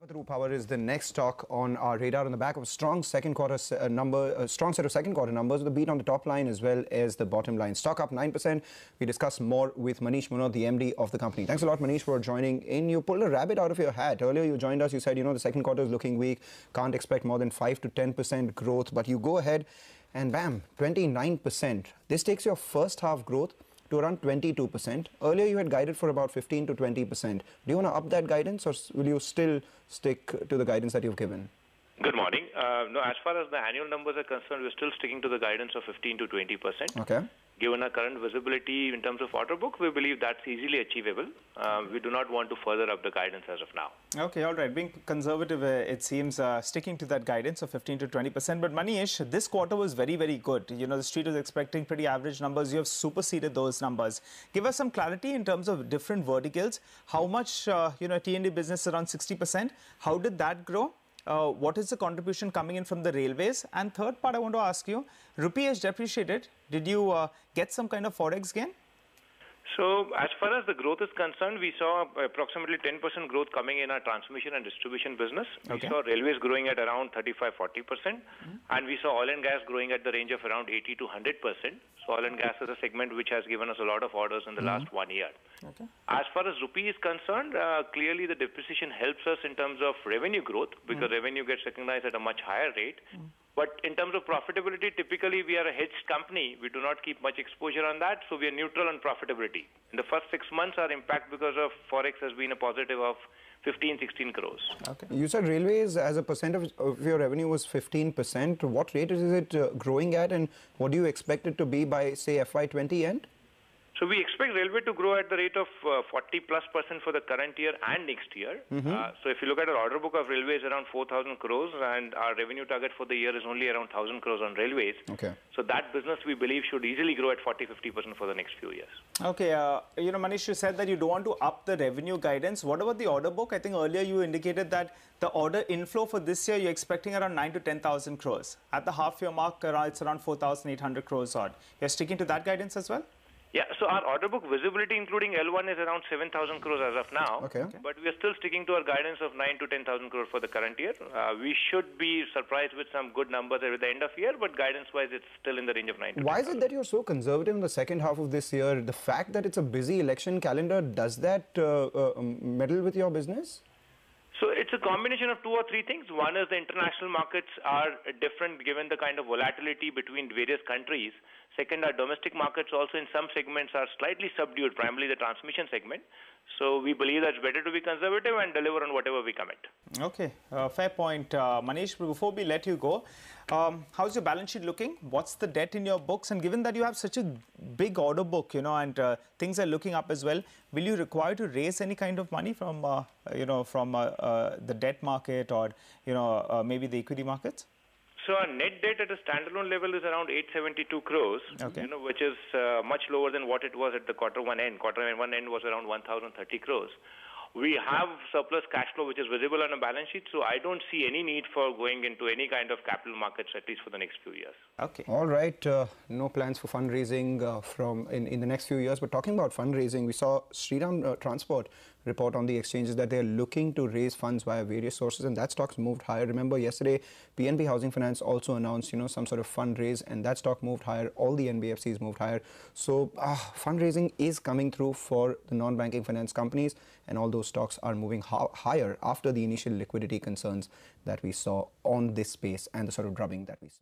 Kalpataru Power is the next stock on our radar on the back of a strong second quarter strong set of second quarter numbers with a beat on the top line as well as the bottom line. Stock up 9%. We discuss more with Manish Munot, the MD of the company. Thanks a lot, Manish, for joining in. You pulled a rabbit out of your hat. Earlier you joined us, you said, the second quarter is looking weak, can't expect more than 5 to 10% growth, but you go ahead and bam, 29%. This takes your first half growth to around 22%. Earlier you had guided for about 15 to 20%. Do you want to up that guidance, or will you still stick to the guidance that you've given? Good morning. No, as far as the annual numbers are concerned, we're still sticking to the guidance of 15 to 20%. Okay. Given our current visibility in terms of order book, we believe that's easily achievable. We do not want to further up the guidance as of now. Okay, all right. Being conservative, it seems, sticking to that guidance of 15 to 20%. But Manish, this quarter was very, very good. The street was expecting pretty average numbers. You have superseded those numbers. Give us some clarity in terms of different verticals. How much, T&D business around 60%. How did that grow? What is the contribution coming in from the railways? And third part I want to ask you, rupee has depreciated. Did you get some kind of forex gain? So as far as the growth is concerned, we saw approximately 10% growth coming in our transmission and distribution business. Okay. We saw railways growing at around 35-40%, and we saw oil and gas growing at the range of around 80 to 100%. So oil and gas is a segment which has given us a lot of orders in the last 1 year. Okay. As far as rupee is concerned, clearly the depreciation helps us in terms of revenue growth because revenue gets recognized at a much higher rate. But in terms of profitability, typically we are a hedged company. We do not keep much exposure on that, so we are neutral on profitability. In the first 6 months, our impact because of forex has been a positive of 15-16 crores. Okay. You said railways as a percent of your revenue was 15%. What rate is it growing at, and what do you expect it to be by, say, FY20 end? So we expect railway to grow at the rate of 40+% for the current year and next year. So if you look at our order book of railways, around 4,000 crores, and our revenue target for the year is only around 1,000 crores on railways. Okay. So that business we believe should easily grow at 40-50% for the next few years. Okay. Manish, you said that you don't want to up the revenue guidance. What about the order book? I think earlier you indicated that the order inflow for this year you're expecting around 9 to 10,000 crores. At the half year mark, it's around 4,800 crores odd. You're sticking to that guidance as well? Yeah, so our order book visibility, including L1, is around 7,000 crores as of now. Okay. But we are still sticking to our guidance of 9 to 10,000 crores for the current year. We should be surprised with some good numbers at the end of year, but guidance-wise, it's still in the range of 9 to 10,000. Why is it that you're so conservative in the second half of this year? The fact that it's a busy election calendar, does that meddle with your business? So it's a combination of 2 or 3 things. One is the international markets are different given the kind of volatility between various countries. Second, our domestic markets also in some segments are slightly subdued, primarily the transmission segment. So we believe that it's better to be conservative and deliver on whatever we commit. Okay, fair point. Manish, before we let you go, how's your balance sheet looking? What's the debt in your books? And given that you have such a big order book, and things are looking up as well, will you require to raise any kind of money from, the debt market or, maybe the equity markets? So our net debt at a standalone level is around 872 crores, which is much lower than what it was at the quarter one end. Quarter one end was around 1,030 crores. We have surplus cash flow which is visible on a balance sheet, so I don't see any need for going into any kind of capital markets, at least for the next few years. Okay. All right. No plans for fundraising in the next few years. But talking about fundraising, we saw Shriram Transport report on the exchanges that they're looking to raise funds via various sources, and that stock's moved higher. Remember, yesterday, PNB Housing Finance also announced, some sort of fundraise, and that stock moved higher. All the NBFCs moved higher. So fundraising is coming through for the non-banking finance companies, and all those stocks are moving higher after the initial liquidity concerns that we saw on this space and the sort of drubbing that we saw.